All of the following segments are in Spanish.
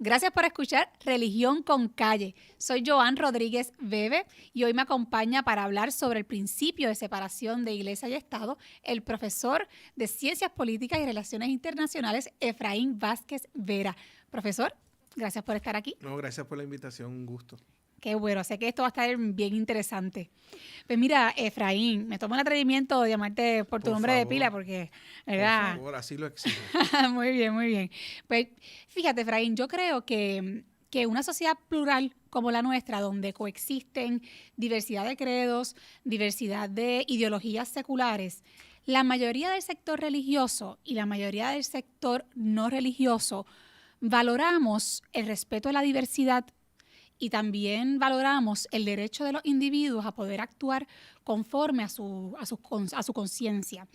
Gracias por escuchar Religión con Calle. Soy Joan Rodríguez Bebe y hoy me acompaña para hablar sobre el principio de separación de Iglesia y Estado el profesor de Ciencias Políticas y Relaciones Internacionales, Efraín Vázquez Vera. Profesor, gracias por estar aquí. No, gracias por la invitación, un gusto. Qué bueno, sé que esto va a estar bien interesante. Pues mira, Efraín, me tomo el atrevimiento de llamarte por tu nombre de pila porque, ¿verdad? Por favor, así lo exijo. Muy bien, muy bien. Pues fíjate, Efraín, yo creo que una sociedad plural como la nuestra, donde coexisten diversidad de credos, diversidad de ideologías seculares, la mayoría del sector religioso y la mayoría del sector no religioso valoramos el respeto a la diversidad y también valoramos el derecho de los individuos a poder actuar conforme a su conciencia.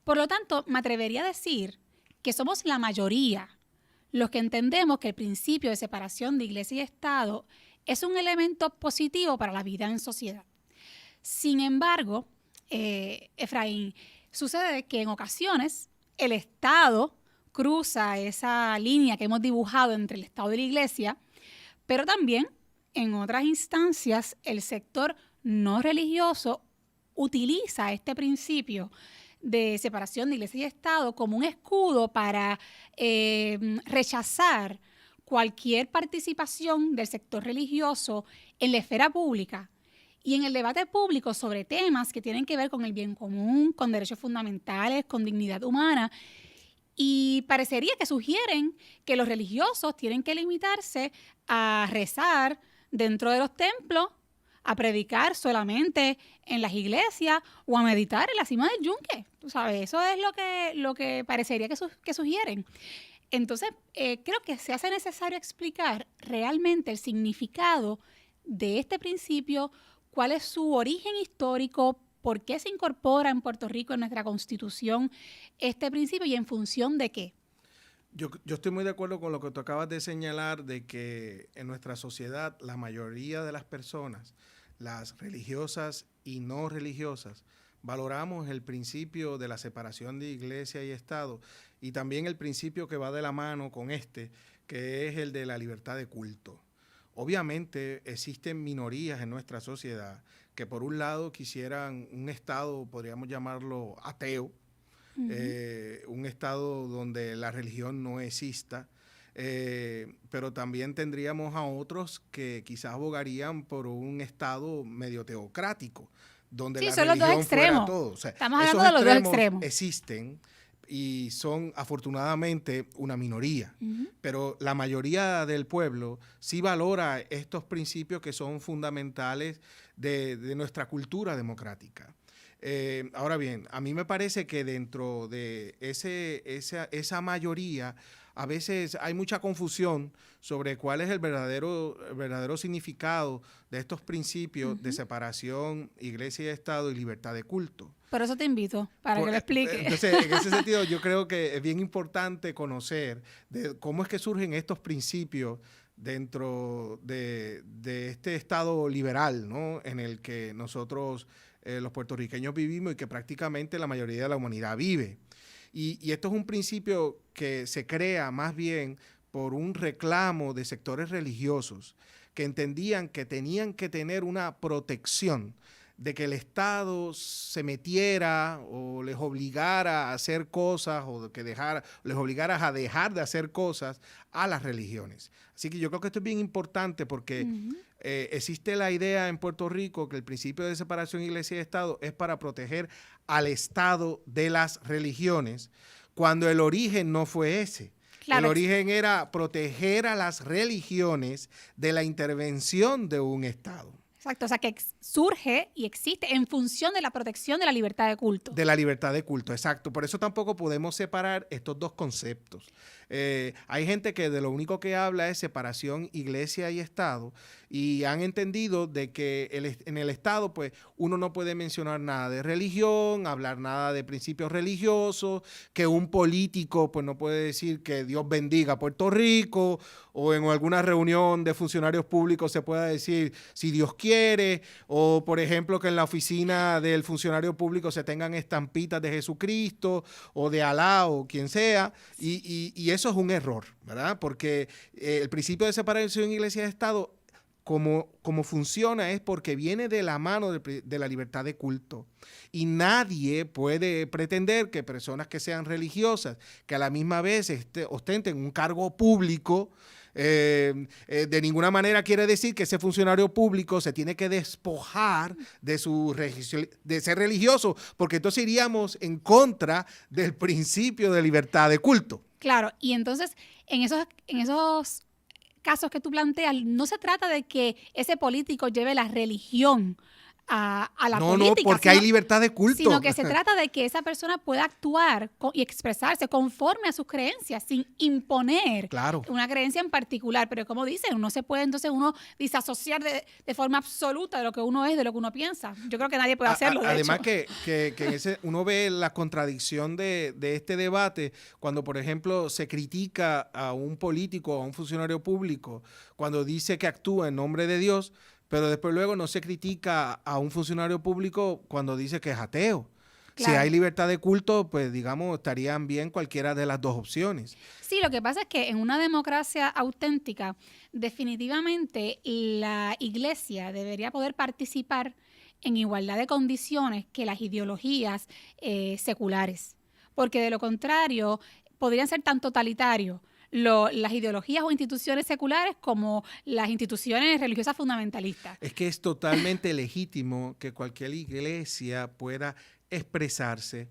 Por lo tanto, me atrevería a decir que somos la mayoría los que entendemos que el principio de separación de Iglesia y Estado es un elemento positivo para la vida en sociedad. Sin embargo, Efraín, sucede que en ocasiones el Estado cruza esa línea que hemos dibujado entre el Estado y la Iglesia, pero también en otras instancias el sector no religioso utiliza este principio de separación de Iglesia y Estado como un escudo para rechazar cualquier participación del sector religioso en la esfera pública y en el debate público sobre temas que tienen que ver con el bien común, con derechos fundamentales, con dignidad humana. Y parecería que sugieren que los religiosos tienen que limitarse a rezar dentro de los templos, a predicar solamente en las iglesias o a meditar en la cima del yunque. Tú sabes, eso es lo que parecería que sugieren. Entonces, creo que se hace necesario explicar realmente el significado de este principio, cuál es su origen histórico, por qué se incorpora en Puerto Rico en nuestra Constitución este principio y en función de qué. Yo estoy muy de acuerdo con lo que tú acabas de señalar, de que en nuestra sociedad la mayoría de las personas, las religiosas y no religiosas, valoramos el principio de la separación de Iglesia y Estado y también el principio que va de la mano con que es el de la libertad de culto. Obviamente existen minorías en nuestra sociedad que por un lado quisieran un Estado, podríamos llamarlo ateo, un Estado donde la religión no exista, pero también tendríamos a otros que quizás abogarían por un Estado medio teocrático, donde la religión fuera todo. O sea, estamos hablando de los dos extremos. Existen y son afortunadamente una minoría, pero la mayoría del pueblo sí valora estos principios que son fundamentales de nuestra cultura democrática. Ahora bien, a mí me parece que dentro de esa mayoría a veces hay mucha confusión sobre cuál es el verdadero significado de estos principios de separación, Iglesia y Estado y libertad de culto. Por eso te invito, para que lo explique. Entonces, en ese sentido, yo creo que es bien importante conocer de cómo es que surgen estos principios dentro de este Estado liberal, ¿no?, en el que nosotros los puertorriqueños vivimos y que prácticamente la mayoría de la humanidad vive. Y esto es un principio que se crea más bien por un reclamo de sectores religiosos que entendían que tenían que tener una protección de que el Estado se metiera o les obligara a hacer cosas o que les obligara a dejar de hacer cosas a las religiones. Así que yo creo que esto es bien importante porque existe la idea en Puerto Rico que el principio de separación Iglesia y Estado es para proteger al Estado de las religiones, cuando el origen no fue ese. Claro. El origen era proteger a las religiones de la intervención de un Estado. Exacto, o sea que surge y existe en función de la protección de la libertad de culto. De la libertad de culto, exacto. Por eso tampoco podemos separar estos dos conceptos. Hay gente que de lo único que habla es separación Iglesia y Estado y han entendido de que en el Estado pues uno no puede mencionar nada de religión, hablar nada de principios religiosos, que un político pues no puede decir que Dios bendiga a Puerto Rico o en alguna reunión de funcionarios públicos se pueda decir si Dios quiere, o por ejemplo que en la oficina del funcionario público se tengan estampitas de Jesucristo o de Alá o quien sea, y eso es un error, ¿verdad? Porque el principio de separación iglesia y Estado, como funciona, es porque viene de la mano de la libertad de culto. Y nadie puede pretender que personas que sean religiosas, que a la misma vez ostenten un cargo público, de ninguna manera quiere decir que ese funcionario público se tiene que despojar de ser religioso, porque entonces iríamos en contra del principio de libertad de culto. Claro, y entonces en esos casos que tú planteas, no se trata de que ese político lleve la religión a la política. No, porque hay libertad de culto. Sino que se trata de que esa persona pueda actuar y expresarse conforme a sus creencias, sin imponer una creencia en particular. Pero como dicen, uno se puede entonces disasociar de forma absoluta de lo que uno es, de lo que uno piensa. Yo creo que nadie puede hacerlo, además que uno ve la contradicción de este debate cuando, por ejemplo, se critica a un político o a un funcionario público cuando dice que actúa en nombre de Dios, pero después luego no se critica a un funcionario público cuando dice que es ateo. Claro. Si hay libertad de culto, pues digamos, estarían bien cualquiera de las dos opciones. Sí, lo que pasa es que en una democracia auténtica, definitivamente la iglesia debería poder participar en igualdad de condiciones que las ideologías seculares, porque de lo contrario podrían ser tan totalitarios las ideologías o instituciones seculares como las instituciones religiosas fundamentalistas. Es que es totalmente legítimo que cualquier iglesia pueda expresarse,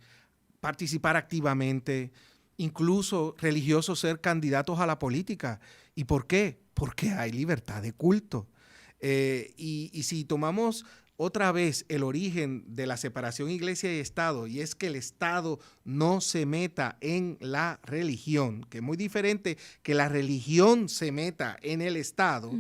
participar activamente, incluso religiosos ser candidatos a la política. ¿Y por qué? Porque hay libertad de culto. Y si tomamos otra vez el origen de la separación iglesia y Estado, y es que el Estado no se meta en la religión, que es muy diferente que la religión se meta en el Estado,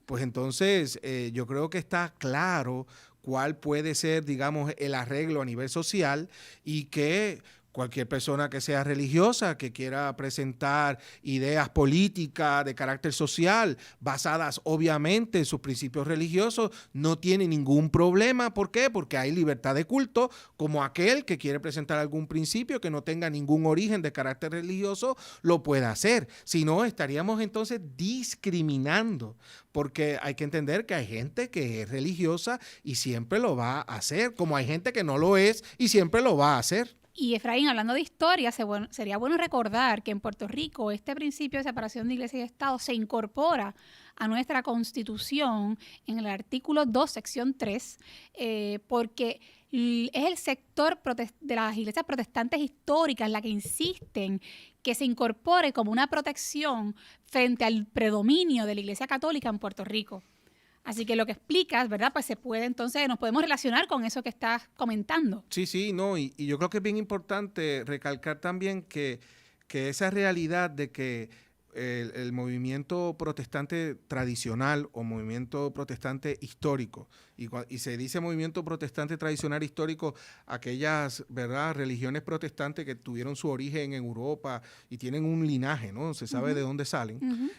pues entonces yo creo que está claro cuál puede ser, digamos, el arreglo a nivel social y que cualquier persona que sea religiosa, que quiera presentar ideas políticas de carácter social, basadas obviamente en sus principios religiosos, no tiene ningún problema. ¿Por qué? Porque hay libertad de culto, como aquel que quiere presentar algún principio que no tenga ningún origen de carácter religioso, lo puede hacer. Si no, estaríamos entonces discriminando, porque hay que entender que hay gente que es religiosa y siempre lo va a hacer, como hay gente que no lo es y siempre lo va a hacer. Y Efraín, hablando de historia, sería bueno recordar que en Puerto Rico este principio de separación de iglesia y Estado se incorpora a nuestra Constitución en el artículo 2, sección 3, porque es el sector de las iglesias protestantes históricas la que insisten que se incorpore como una protección frente al predominio de la iglesia católica en Puerto Rico. Así que lo que explicas, ¿verdad? Pues nos podemos relacionar con eso que estás comentando. Sí, no, y yo creo que es bien importante recalcar también que esa realidad de que el movimiento protestante tradicional o movimiento protestante histórico, y se dice movimiento protestante tradicional histórico, aquellas, ¿verdad?, religiones protestantes que tuvieron su origen en Europa y tienen un linaje, ¿no? Se sabe de dónde salen.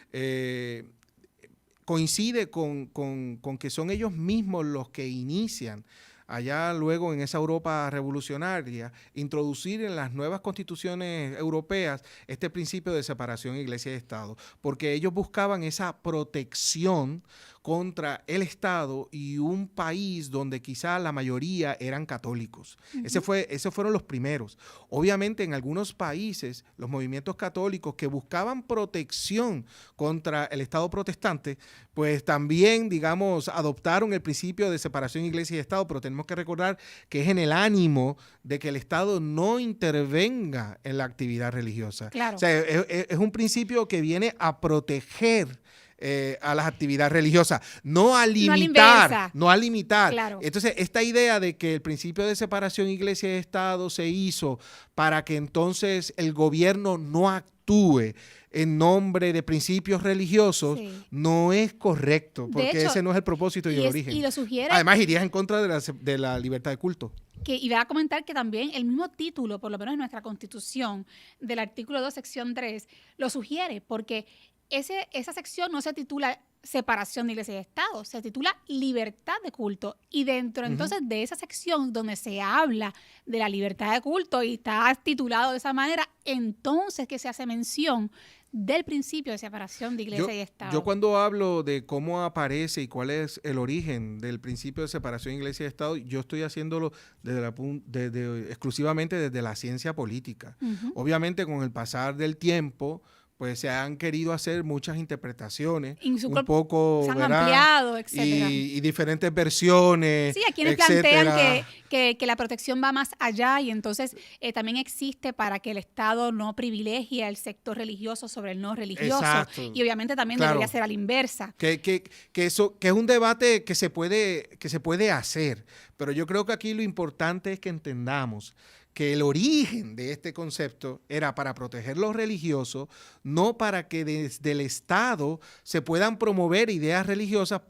Coincide con que son ellos mismos los que inician allá luego en esa Europa revolucionaria, introducir en las nuevas constituciones europeas este principio de separación iglesia y Estado, porque ellos buscaban esa protección contra el Estado y un país donde quizá la mayoría eran católicos. Esos fueron los primeros. Obviamente en algunos países los movimientos católicos que buscaban protección contra el Estado protestante, pues también, digamos, adoptaron el principio de separación iglesia y Estado, pero tenemos que recordar que es en el ánimo de que el Estado no intervenga en la actividad religiosa. Claro. O sea, es un principio que viene a proteger a las actividades religiosas, no a limitar. Claro. Entonces, esta idea de que el principio de separación iglesia y Estado se hizo para que entonces el gobierno no actúe en nombre de principios religiosos, no es correcto, porque de hecho, ese no es el propósito y el origen. Y lo sugiere. Además, irías en contra de la libertad de culto. Y voy a comentar que también el mismo título, por lo menos en nuestra Constitución, del artículo 2, sección 3, lo sugiere, porque esa sección no se titula separación de iglesia y Estado, se titula libertad de culto. Y dentro entonces de esa sección donde se habla de la libertad de culto y está titulado de esa manera, entonces que se hace mención del principio de separación de iglesia y Estado. Yo cuando hablo de cómo aparece y cuál es el origen del principio de separación de iglesia y Estado, yo estoy haciéndolo exclusivamente desde la ciencia política. Obviamente con el pasar del tiempo, pues se han querido hacer muchas interpretaciones, un poco, se han ampliado, etcétera. Y diferentes versiones. Sí, hay quienes plantean que la protección va más allá y entonces también existe para que el Estado no privilegie al sector religioso sobre el no religioso. Exacto. Y obviamente también debería ser a la inversa. Que es un debate que se puede hacer, pero yo creo que aquí lo importante es que entendamos que el origen de este concepto era para proteger los religiosos, no para que desde el Estado se puedan promover ideas religiosas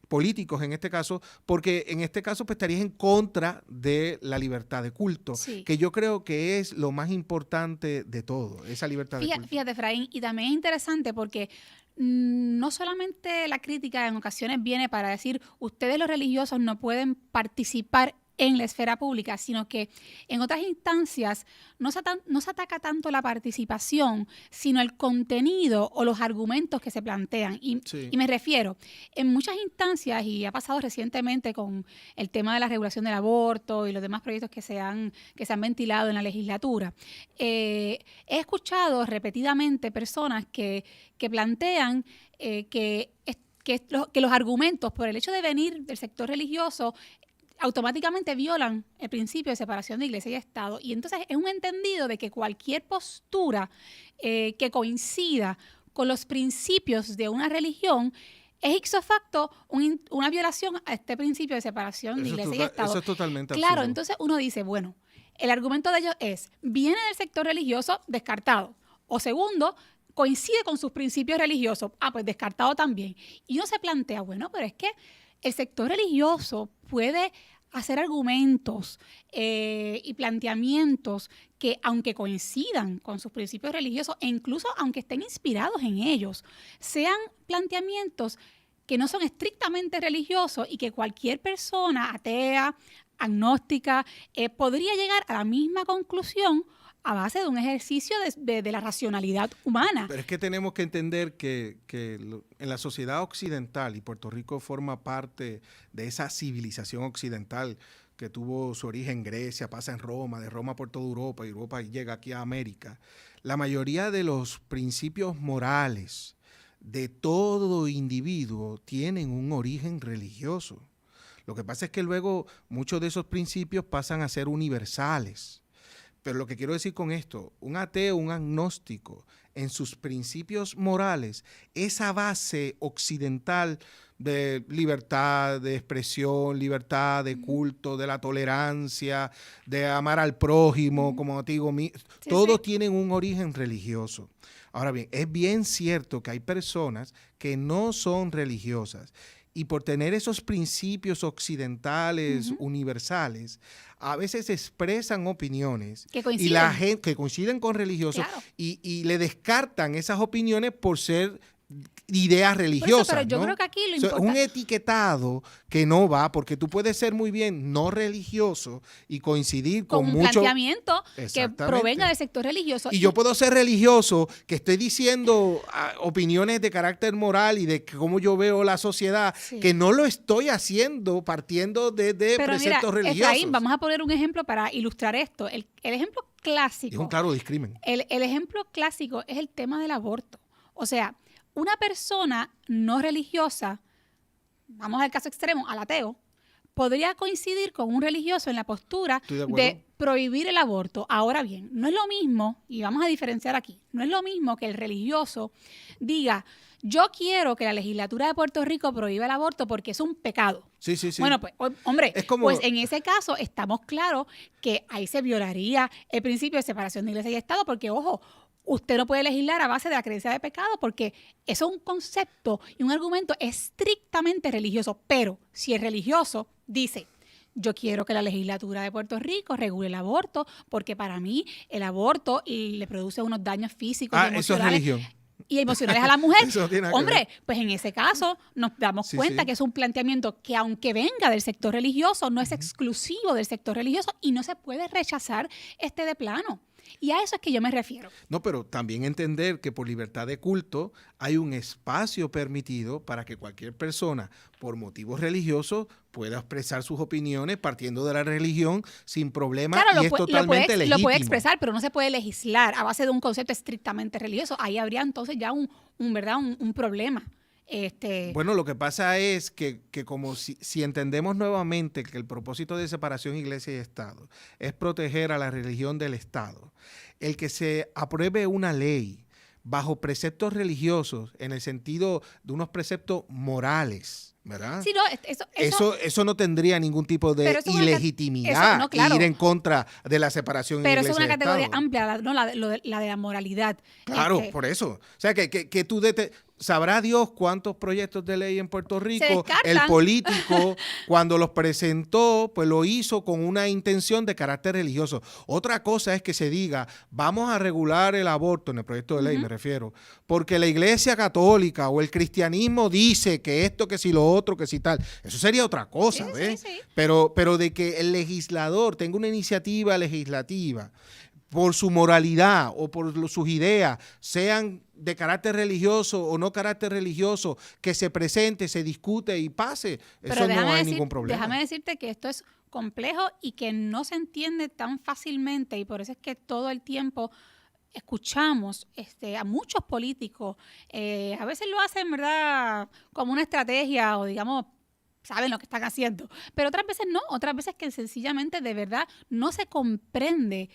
políticos en este caso, porque en este caso pues, estarías en contra de la libertad de culto, que yo creo que es lo más importante de todo, esa libertad de culto. Fíjate, Efraín, y también es interesante porque no solamente la crítica en ocasiones viene para decir ustedes los religiosos no pueden participar en la esfera pública, sino que en otras instancias no se ataca tanto la participación, sino el contenido o los argumentos que se plantean. Y me refiero, en muchas instancias, y ha pasado recientemente con el tema de la regulación del aborto y los demás proyectos que se han ventilado en la legislatura, he escuchado repetidamente personas que plantean que los argumentos por el hecho de venir del sector religioso automáticamente violan el principio de separación de iglesia y Estado. Y entonces es un entendido de que cualquier postura que coincida con los principios de una religión es ipso facto una violación a este principio de separación de iglesia y Estado. Eso es totalmente absurdo. Claro, entonces uno dice, bueno, el argumento de ellos es, viene del sector religioso, descartado. O segundo, coincide con sus principios religiosos, pues descartado también. Y uno se plantea, bueno, pero es que el sector religioso puede hacer argumentos y planteamientos que, aunque coincidan con sus principios religiosos e incluso aunque estén inspirados en ellos, sean planteamientos que no son estrictamente religiosos y que cualquier persona atea, agnóstica, podría llegar a la misma conclusión a base de un ejercicio de la racionalidad humana. Pero es que tenemos que entender que en la sociedad occidental, y Puerto Rico forma parte de esa civilización occidental que tuvo su origen en Grecia, pasa en Roma, de Roma por toda Europa, y Europa llega aquí a América, la mayoría de los principios morales de todo individuo tienen un origen religioso. Lo que pasa es que luego muchos de esos principios pasan a ser universales. Pero lo que quiero decir con esto, un ateo, un agnóstico, en sus principios morales, esa base occidental de libertad de expresión, libertad de culto, de la tolerancia, de amar al prójimo, como te digo, todos tienen un origen religioso. Ahora bien, es bien cierto que hay personas que no son religiosas y por tener esos principios occidentales, universales, a veces expresan opiniones que coinciden, y la gente, que coinciden con religiosos, claro, y le descartan esas opiniones por ser ideas religiosas. Pero yo creo que aquí lo importante es un etiquetado que no va, porque tú puedes ser muy bien no religioso y coincidir con un mucho planteamiento que provenga del sector religioso. Y yo puedo ser religioso, que estoy diciendo opiniones de carácter moral y de cómo yo veo la sociedad, que no lo estoy haciendo partiendo de preceptos religiosos. Efraín, vamos a poner un ejemplo para ilustrar esto. El ejemplo clásico. Es un claro discrimen. El ejemplo clásico es el tema del aborto. O sea, una persona no religiosa, vamos al caso extremo, al ateo, podría coincidir con un religioso en la postura de prohibir el aborto. Ahora bien, no es lo mismo, y vamos a diferenciar aquí, no es lo mismo que el religioso diga, yo quiero que la legislatura de Puerto Rico prohíba el aborto porque es un pecado. Sí. Bueno, pues, hombre, pues en ese caso estamos claros que ahí se violaría el principio de separación de iglesia y Estado, porque, ojo, usted no puede legislar a base de la creencia de pecado porque eso es un concepto y un argumento estrictamente religioso. Pero si el religioso dice, yo quiero que la legislatura de Puerto Rico regule el aborto porque para mí el aborto le produce unos daños físicos y emocionales. Eso es religión. Y emocionales a la mujer. Hombre, pues en ese caso nos damos cuenta que es un planteamiento que aunque venga del sector religioso, no es exclusivo del sector religioso y no se puede rechazar de plano. Y a eso es que yo me refiero. No, pero también entender que por libertad de culto hay un espacio permitido para que cualquier persona, por motivos religiosos, pueda expresar sus opiniones partiendo de la religión sin problema, Claro, y es totalmente legítimo. lo puede expresar, pero no se puede legislar a base de un concepto estrictamente religioso. Ahí habría entonces ya un problema. Bueno, lo que pasa es que como si entendemos nuevamente que el propósito de separación iglesia y Estado es proteger a la religión del Estado, el que se apruebe una ley bajo preceptos religiosos en el sentido de unos preceptos morales, ¿verdad? Sí, no, Eso no tendría ningún tipo de ilegitimidad claro. ir en contra de la separación pero iglesia y Estado. Pero eso es una categoría amplia, ¿no? La de la moralidad. Claro, por eso. O sea, que tú sabrá Dios cuántos proyectos de ley en Puerto Rico el político cuando los presentó, pues lo hizo con una intención de carácter religioso. Otra cosa es que se diga, vamos a regular el aborto, en el proyecto de ley me refiero, porque la Iglesia Católica o el cristianismo dice que esto, que si lo otro, que si tal. Eso sería otra cosa, ¿ves? Sí. Pero de que el legislador tenga una iniciativa legislativa por su moralidad o por sus ideas, sean de carácter religioso o no carácter religioso, que se presente, se discute y pase. Eso no hay ningún problema. Déjame decirte que esto es complejo y que no se entiende tan fácilmente, y por eso es que todo el tiempo escuchamos a muchos políticos, a veces lo hacen, ¿verdad?, como una estrategia o digamos, saben lo que están haciendo, pero otras veces no, otras veces que sencillamente de verdad no se comprende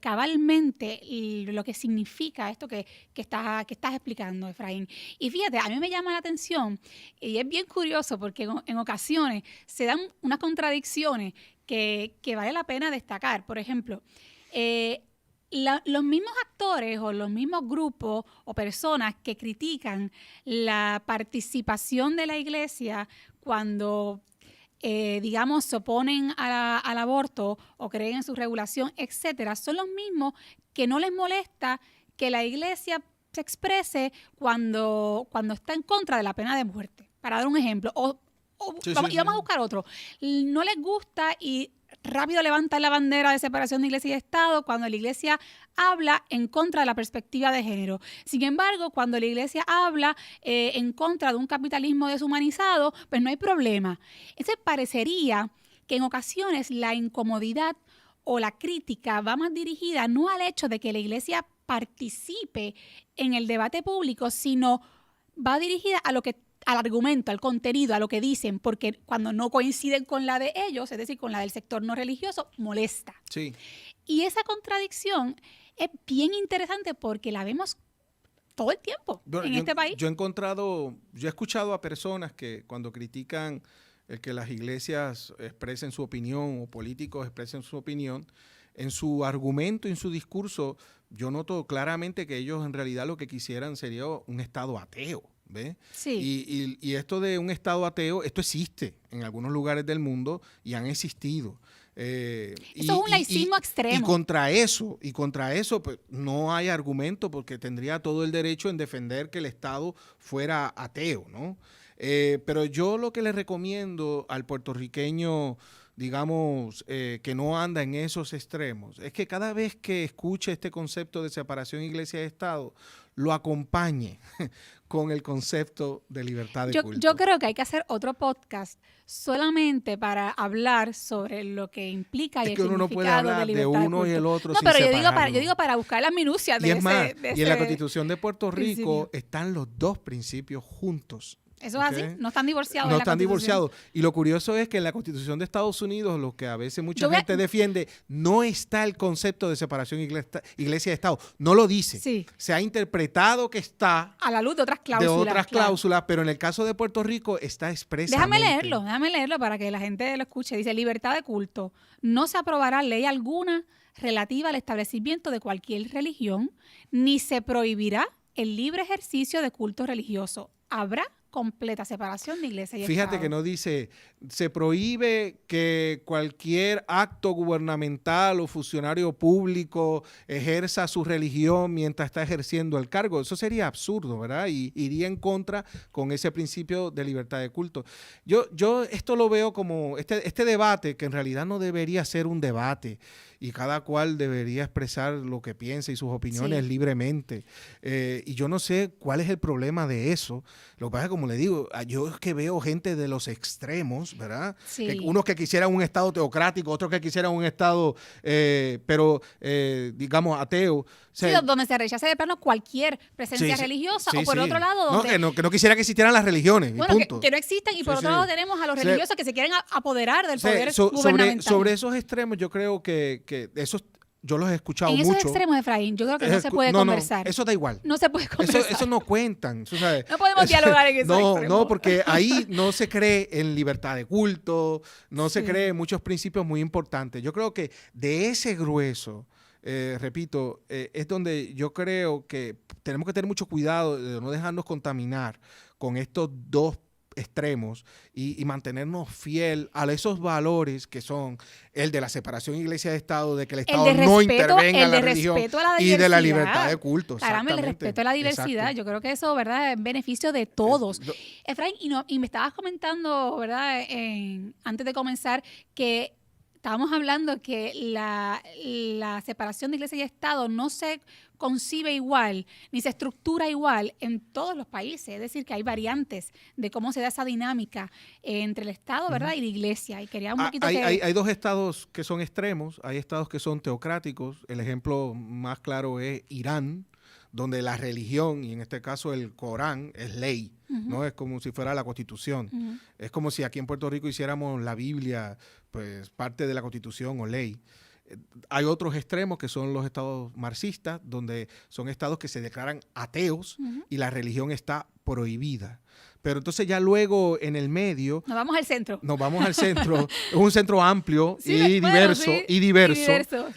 cabalmente lo que significa esto que estás explicando, Efraín. Y fíjate, a mí me llama la atención y es bien curioso porque en ocasiones se dan unas contradicciones que vale la pena destacar. Por ejemplo, los mismos actores o los mismos grupos o personas que critican la participación de la iglesia cuando, digamos, se oponen al aborto o creen en su regulación, etcétera, son los mismos que no les molesta que la iglesia se exprese cuando está en contra de la pena de muerte. Para dar un ejemplo. Vamos a buscar otro. No les gusta y rápido levantan la bandera de separación de iglesia y Estado cuando la iglesia habla en contra de la perspectiva de género. Sin embargo, cuando la iglesia habla en contra de un capitalismo deshumanizado, pues no hay problema. Entonces parecería que en ocasiones la incomodidad o la crítica va más dirigida no al hecho de que la iglesia participe en el debate público, sino va dirigida al argumento, al contenido, a lo que dicen, porque cuando no coinciden con la de ellos, es decir, con la del sector no religioso, molesta. Sí. Y esa contradicción es bien interesante porque la vemos todo el tiempo en este país. Yo he escuchado a personas que cuando critican el que las iglesias expresen su opinión o políticos expresen su opinión, en su argumento, en su discurso, yo noto claramente que ellos en realidad lo que quisieran sería un Estado ateo. ¿Ves? Sí. Y esto de un Estado ateo, esto existe en algunos lugares del mundo y han existido. Eso es un laicismo extremo. Y contra eso pues, no hay argumento porque tendría todo el derecho en defender que el Estado fuera ateo, ¿no? Pero yo lo que le recomiendo al puertorriqueño, digamos, que no anda en esos extremos, es que cada vez que escuche este concepto de separación iglesia-Estado, lo acompañe con el concepto de libertad de culto. Yo creo que hay que hacer otro podcast solamente para hablar sobre lo que implica y el significado de libertad de culto. Es que uno no puede hablar de uno y el otro sin separarlo. Yo digo para buscar las minucias de ese. Y en la Constitución de Puerto Rico están los dos principios juntos. Eso es así, no están divorciados. No están divorciados. Y lo curioso es que en la Constitución de Estados Unidos, lo que a veces mucha gente defiende, no está el concepto de separación iglesia-Estado. No lo dice. Sí. Se ha interpretado que está a la luz de otras cláusulas. Pero en el caso de Puerto Rico está expresamente. Déjame leerlo para que la gente lo escuche. Dice, libertad de culto. No se aprobará ley alguna relativa al establecimiento de cualquier religión, ni se prohibirá el libre ejercicio de culto religioso. Habrá completa separación de iglesia y Fíjate Estado. que no dice, se prohíbe que cualquier acto gubernamental o funcionario público ejerza su religión mientras está ejerciendo el cargo. Eso sería absurdo, ¿verdad? Y iría en contra con ese principio de libertad de culto. Yo esto lo veo como este debate, que en realidad no debería ser un debate, y cada cual debería expresar lo que piensa y sus opiniones libremente. Y yo no sé cuál es el problema de eso. Lo que pasa es que, como le digo, yo es que veo gente de los extremos, ¿verdad? Sí. Unos que quisieran un Estado teocrático, otros que quisieran un Estado, digamos, ateo. O sea, sí, donde se rechace de plano cualquier presencia religiosa, o por otro lado, donde... que no quisiera que existieran las religiones, bueno, punto. Que no existen, y por otro lado tenemos a los religiosos que se quieren apoderar del poder gubernamental. Sobre esos extremos, yo creo que esos yo los he escuchado mucho. En esos extremos, Efraín, yo creo que no se puede conversar. No, eso da igual. No se puede conversar. Eso no cuentan. ¿Sabes? No podemos dialogar en esos extremos. No, porque ahí no se cree en libertad de culto, no se cree en muchos principios muy importantes. Yo creo que de ese grueso, repito, es donde yo creo que tenemos que tener mucho cuidado de no dejarnos contaminar con estos dos extremos y mantenernos fiel a esos valores que son el de la separación iglesia de Estado, de que el Estado no intervenga en la religión y de la libertad de culto. Caramba, el respeto a la diversidad. Exacto. Yo creo que eso, ¿verdad?, es en beneficio de todos. Efraín, y me estabas comentando, ¿verdad?, antes de comenzar, que estábamos hablando que la separación de iglesia y Estado no se concibe igual, ni se estructura igual en todos los países. Es decir, que hay variantes de cómo se da esa dinámica entre el Estado, ¿verdad?, y la iglesia. Y quería un poquito hay dos estados que son extremos, hay estados que son teocráticos. El ejemplo más claro es Irán, donde la religión, y en este caso el Corán, es ley. ¿No? Es como si fuera la Constitución. Es como si aquí en Puerto Rico hiciéramos la Biblia, pues parte de la Constitución o ley. Hay otros extremos que son los estados marxistas, donde son estados que se declaran ateos y la religión está prohibida. Pero entonces ya luego en el medio... Nos vamos al centro. Es un centro amplio diverso.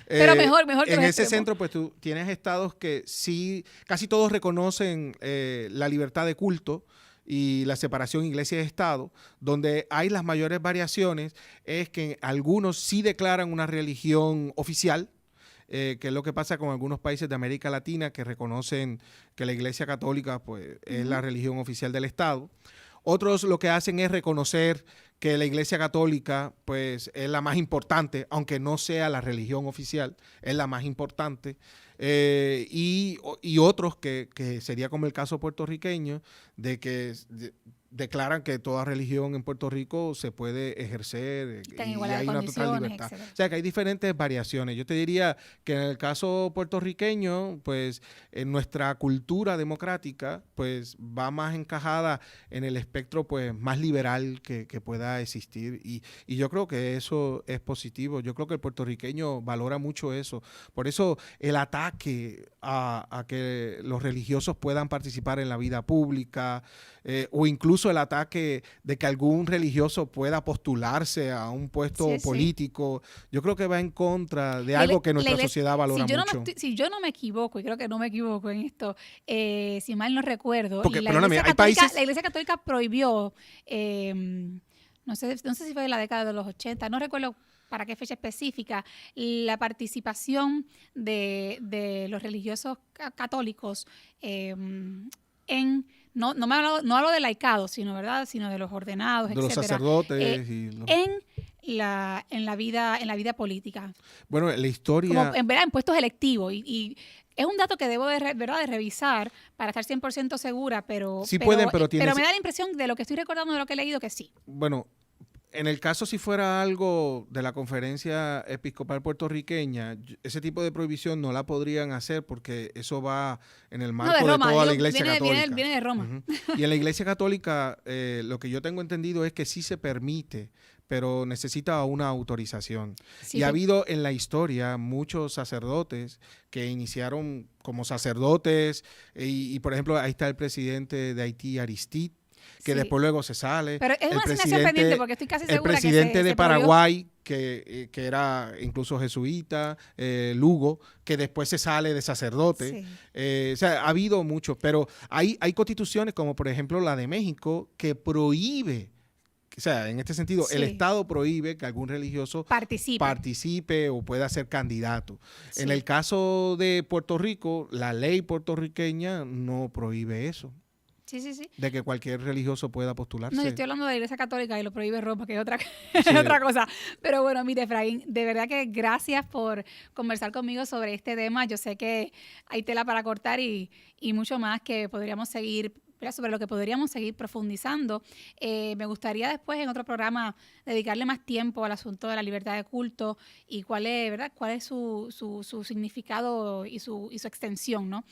Pero mejor que en los ese extremos. centro, pues tú tienes estados que sí, casi todos reconocen la libertad de culto y la separación iglesia y Estado. Donde hay las mayores variaciones es que algunos sí declaran una religión oficial, que es lo que pasa con algunos países de América Latina que reconocen que la Iglesia Católica pues, es la religión oficial del Estado. Otros lo que hacen es reconocer que la Iglesia Católica pues, es la más importante, aunque no sea la religión oficial, es la más importante. Y otros que sería como el caso puertorriqueño, de que declaran que toda religión en Puerto Rico se puede ejercer y hay una total libertad. Etcétera. O sea, que hay diferentes variaciones. Yo te diría que en el caso puertorriqueño, pues en nuestra cultura democrática, pues va más encajada en el espectro pues más liberal que pueda existir. Y yo creo que eso es positivo. Yo creo que el puertorriqueño valora mucho eso. Por eso el ataque a que los religiosos puedan participar en la vida pública, o incluso el ataque de que algún religioso pueda postularse a un puesto político, yo creo que va en contra de algo que nuestra sociedad valora mucho. Si yo no me equivoco, y creo que no me equivoco en esto, si mal no recuerdo, porque, la Iglesia Católica prohibió, no sé si fue en la década de los 80, no recuerdo para qué fecha específica, la participación de los religiosos católicos en... No hablo de laicado, sino de los ordenados, de etcétera, los sacerdotes en la vida política. Bueno, la historia... Como en puestos electivos. Y es un dato que debo de revisar para estar 100% segura, pero me da la impresión de lo que estoy recordando, de lo que he leído, que sí. Bueno, en el caso si fuera algo de la Conferencia Episcopal Puertorriqueña, ese tipo de prohibición no la podrían hacer porque eso va en el marco de toda la Iglesia Católica. Viene de Roma. Y en la Iglesia Católica lo que yo tengo entendido es que sí se permite, pero necesita una autorización. Sí, y ha habido en la historia muchos sacerdotes que iniciaron como sacerdotes y por ejemplo, ahí está el presidente de Haití, Aristide, que Sí. después luego se sale. Pero es El una asignación presidente- pendiente porque estoy casi El segura presidente que de se prohibió. Paraguay, que era incluso jesuita, Lugo, que después se sale de sacerdote. Sí. O sea, ha habido muchos, pero hay constituciones como por ejemplo la de México que prohíbe, o sea, en este sentido, el Sí. Estado prohíbe que algún religioso participe o pueda ser candidato. Sí. En el caso de Puerto Rico, la ley puertorriqueña no prohíbe eso, Sí, sí, sí. de que cualquier religioso pueda postularse. No, yo estoy hablando de la Iglesia Católica y lo prohíbe Roma, que es otra, Sí. otra cosa. Pero bueno, mire, Efraín, de verdad que gracias por conversar conmigo sobre este tema. Yo sé que hay tela para cortar y mucho más que podríamos seguir, ¿verdad? Sobre lo que podríamos seguir profundizando. Me gustaría después en otro programa dedicarle más tiempo al asunto de la libertad de culto y cuál es, ¿verdad? Cuál es su significado y su extensión, ¿no?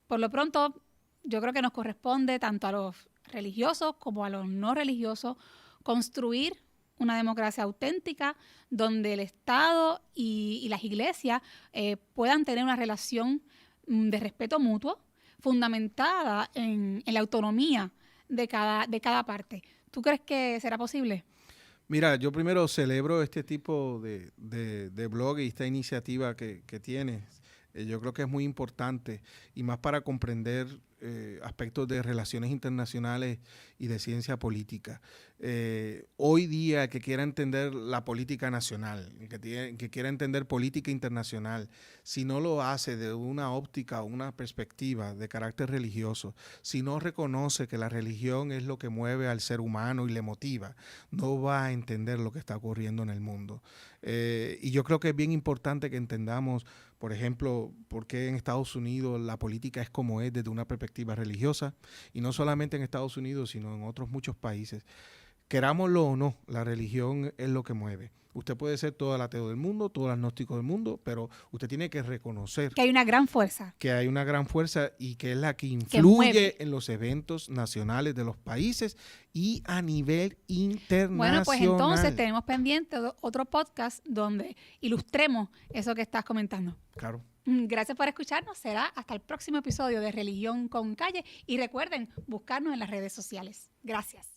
Por lo pronto, yo creo que nos corresponde tanto a los religiosos como a los no religiosos construir una democracia auténtica donde el Estado y las iglesias puedan tener una relación de respeto mutuo fundamentada en la autonomía de cada parte. ¿Tú crees que será posible? Mira, yo primero celebro este tipo de blog y esta iniciativa que tienes. Yo creo que es muy importante y más para comprender aspectos de relaciones internacionales y de ciencia política. Hoy día, que quiera entender la política nacional, que quiera entender política internacional, si no lo hace de una óptica o una perspectiva de carácter religioso, si no reconoce que la religión es lo que mueve al ser humano y le motiva, no va a entender lo que está ocurriendo en el mundo. Y yo creo que es bien importante que entendamos, por ejemplo, por qué en Estados Unidos la política es como es desde una perspectiva religiosa, y no solamente en Estados Unidos, sino en otros muchos países. Querámoslo o no, la religión es lo que mueve. Usted puede ser todo el ateo del mundo, todo el agnóstico del mundo, pero usted tiene que reconocer Que hay una gran fuerza. que hay una gran fuerza y que es la que influye mueve. en los eventos nacionales de los países y a nivel internacional. Bueno, pues entonces tenemos pendiente otro podcast donde ilustremos eso que estás comentando. Claro. Gracias por escucharnos. Será hasta el próximo episodio de Religión con Calle. Y recuerden buscarnos en las redes sociales. Gracias.